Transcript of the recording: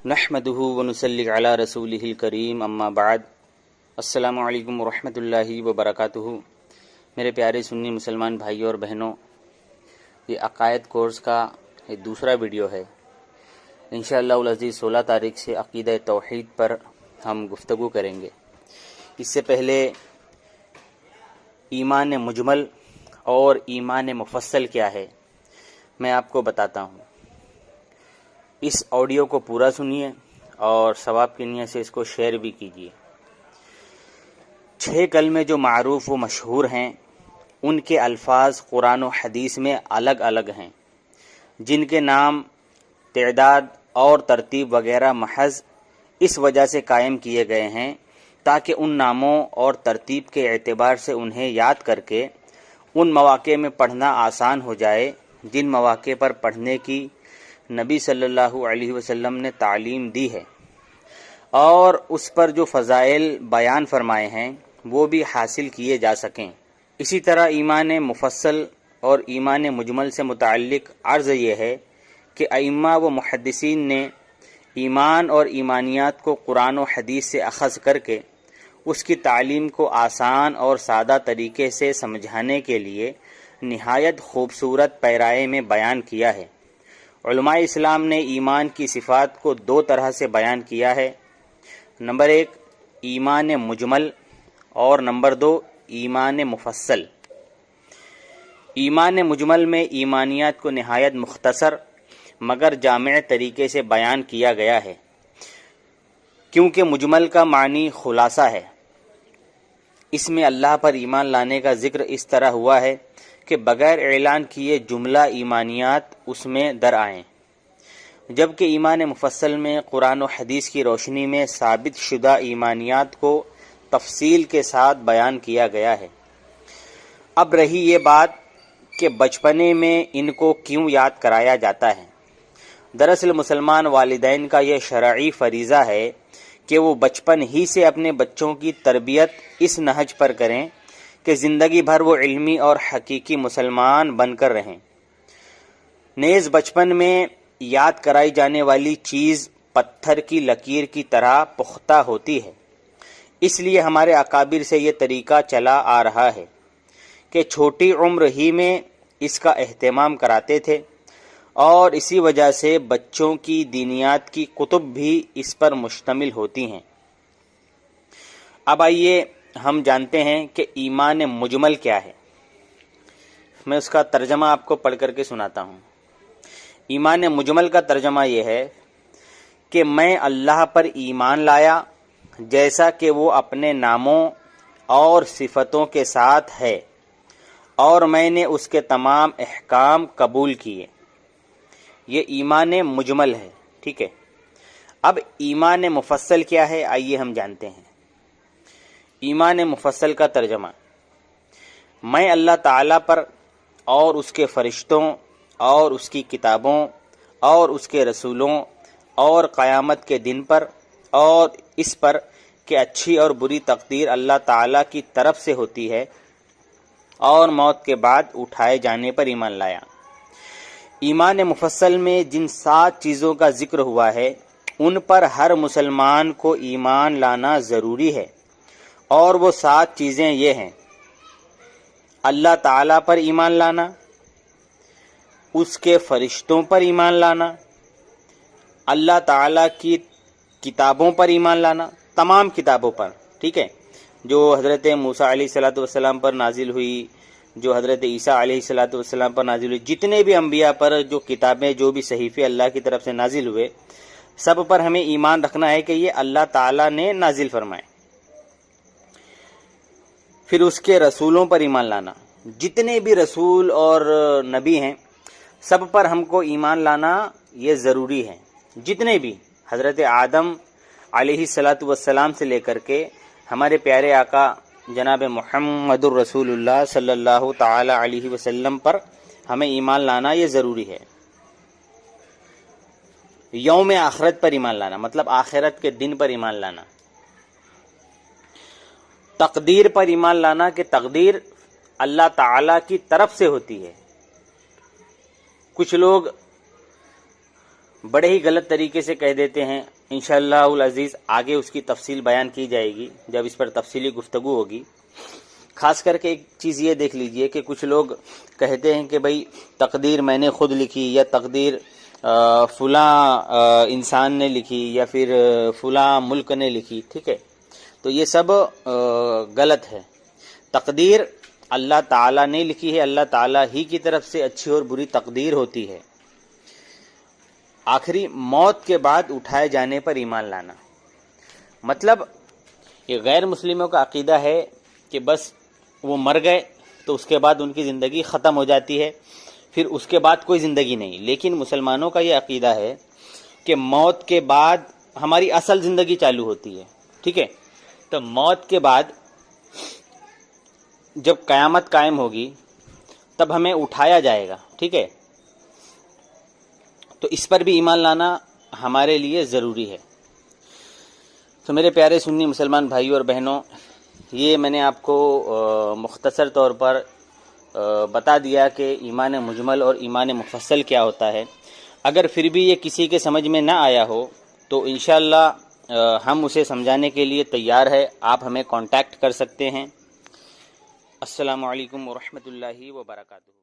نحمده ونصلی علی رسولہ الکریم اما بعد السلام علیکم ورحمۃ اللہ وبرکاتہ۔ میرے پیارے سنی مسلمان بھائیوں اور بہنوں، یہ عقائد کورس کا یہ دوسرا ویڈیو ہے۔ انشاءاللہ العزیز 16 تاریخ سے عقیدہ توحید پر ہم گفتگو کریں گے۔ اس سے پہلے ایمان مجمل اور ایمان مفصل کیا ہے میں آپ کو بتاتا ہوں۔ اس آڈیو کو پورا سنیے اور ثواب کی نیت سے اس کو شیئر بھی کیجیے۔ 6 کلمے جو معروف و مشہور ہیں، ان کے الفاظ قرآن و حدیث میں الگ الگ ہیں، جن کے نام، تعداد اور ترتیب وغیرہ محض اس وجہ سے قائم کیے گئے ہیں تاکہ ان ناموں اور ترتیب کے اعتبار سے انہیں یاد کر کے ان مواقع میں پڑھنا آسان ہو جائے جن مواقع پر پڑھنے کی نبی صلی اللہ علیہ وسلم نے تعلیم دی ہے، اور اس پر جو فضائل بیان فرمائے ہیں وہ بھی حاصل کیے جا سکیں۔ اسی طرح ایمان مفصل اور ایمان مجمل سے متعلق عرض یہ ہے کہ ائمہ و محدثین نے ایمان اور ایمانیات کو قرآن و حدیث سے اخذ کر کے اس کی تعلیم کو آسان اور سادہ طریقے سے سمجھانے کے لیے نہایت خوبصورت پیرائے میں بیان کیا ہے۔ علماء اسلام نے ایمان کی صفات کو 2 طرح سے بیان کیا ہے۔ نمبر 1 ایمان مجمل اور نمبر 2 ایمان مفصل۔ ایمان مجمل میں ایمانیات کو نہایت مختصر مگر جامع طریقے سے بیان کیا گیا ہے، کیونکہ مجمل کا معنی خلاصہ ہے۔ اس میں اللہ پر ایمان لانے کا ذکر اس طرح ہوا ہے کہ بغیر اعلان کیے جملہ ایمانیات اس میں در آئیں، جبکہ ایمان مفصل میں قرآن و حدیث کی روشنی میں ثابت شدہ ایمانیات کو تفصیل کے ساتھ بیان کیا گیا ہے۔ اب رہی یہ بات کہ بچپنے میں ان کو کیوں یاد کرایا جاتا ہے۔ دراصل مسلمان والدین کا یہ شرعی فریضہ ہے کہ وہ بچپن ہی سے اپنے بچوں کی تربیت اس نہج پر کریں کہ زندگی بھر وہ علمی اور حقیقی مسلمان بن کر رہیں۔ نیز بچپن میں یاد کرائی جانے والی چیز پتھر کی لکیر کی طرح پختہ ہوتی ہے۔ اس لیے ہمارے اکابر سے یہ طریقہ چلا آ رہا ہے کہ چھوٹی عمر ہی میں اس کا اہتمام کراتے تھے، اور اسی وجہ سے بچوں کی دینیات کی کتب بھی اس پر مشتمل ہوتی ہیں۔ اب آئیے ہم جانتے ہیں کہ ایمان مجمل کیا ہے۔ میں اس کا ترجمہ آپ کو پڑھ کر کے سناتا ہوں۔ ایمان مجمل کا ترجمہ یہ ہے کہ میں اللہ پر ایمان لایا جیسا کہ وہ اپنے ناموں اور صفتوں کے ساتھ ہے، اور میں نے اس کے تمام احکام قبول کیے۔ یہ ایمان مجمل ہے، ٹھیک ہے۔ اب ایمان مفصل کیا ہے، آئیے ہم جانتے ہیں۔ ایمان مفصل کا ترجمہ: میں اللہ تعالیٰ پر اور اس کے فرشتوں اور اس کی کتابوں اور اس کے رسولوں اور قیامت کے دن پر اور اس پر کہ اچھی اور بری تقدیر اللہ تعالیٰ کی طرف سے ہوتی ہے اور موت کے بعد اٹھائے جانے پر ایمان لایا۔ ایمان مفصل میں جن 7 چیزوں کا ذکر ہوا ہے ان پر ہر مسلمان کو ایمان لانا ضروری ہے، اور وہ 7 چیزیں یہ ہیں: اللہ تعالیٰ پر ایمان لانا، اس کے فرشتوں پر ایمان لانا، اللہ تعالیٰ کی کتابوں پر ایمان لانا، تمام کتابوں پر، ٹھیک ہے، جو حضرت موسیٰ علیہ السلام پر نازل ہوئی، جو حضرت عیسیٰ علیہ السلام پر نازل ہوئی، جتنے بھی انبیاء پر جو کتابیں، جو بھی صحیفے اللہ کی طرف سے نازل ہوئے، سب پر ہمیں ایمان رکھنا ہے کہ یہ اللہ تعالیٰ نے نازل فرمائے۔ پھر اس کے رسولوں پر ایمان لانا، جتنے بھی رسول اور نبی ہیں سب پر ہم کو ایمان لانا یہ ضروری ہے، جتنے بھی، حضرت آدم علیہ السلام سے لے کر کے ہمارے پیارے آقا جناب محمد الرسول اللہ صلی اللہ تعالی علیہ وسلم پر ہمیں ایمان لانا یہ ضروری ہے۔ یوم آخرت پر ایمان لانا، مطلب آخرت کے دن پر ایمان لانا۔ تقدیر پر ایمان لانا کہ تقدیر اللہ تعالی کی طرف سے ہوتی ہے۔ کچھ لوگ بڑے ہی غلط طریقے سے کہہ دیتے ہیں. انشاءاللہ العزیز آگے اس کی تفصیل بیان کی جائے گی جب اس پر تفصیلی گفتگو ہوگی. خاص کر کے ایک چیز یہ دیکھ لیجئے کہ کچھ لوگ کہتے ہیں کہ بھئی تقدیر میں نے خود لکھی، یا تقدیر فلاں انسان نے لکھی، یا پھر فلاں ملک نے لکھی. ٹھیک ہے، تو یہ سب غلط ہے. تقدیر اللہ تعالیٰ نے لکھی ہے، اللہ تعالیٰ ہی کی طرف سے اچھی اور بری تقدیر ہوتی ہے. آخری موت کے بعد اٹھائے جانے پر ایمان لانا، مطلب یہ غیر مسلموں کا عقیدہ ہے کہ بس وہ مر گئے تو اس کے بعد ان کی زندگی ختم ہو جاتی ہے، پھر اس کے بعد کوئی زندگی نہیں. لیکن مسلمانوں کا یہ عقیدہ ہے کہ موت کے بعد ہماری اصل زندگی چالو ہوتی ہے. ٹھیک ہے، تو موت کے بعد جب قیامت قائم ہوگی تب ہمیں اٹھایا جائے گا. ٹھیک ہے، تو اس پر بھی ایمان لانا ہمارے لیے ضروری ہے. تو میرے پیارے سنی مسلمان بھائیوں اور بہنوں، یہ میں نے آپ کو مختصر طور پر بتا دیا کہ ایمان مجمل اور ایمان مفصل کیا ہوتا ہے. اگر پھر بھی یہ کسی کے سمجھ میں نہ آیا ہو تو انشاءاللہ ہم اسے سمجھانے کے لیے تیار ہے. آپ ہمیں کانٹیکٹ کر سکتے ہیں. السلام علیکم ورحمۃ اللہ وبرکاتہ.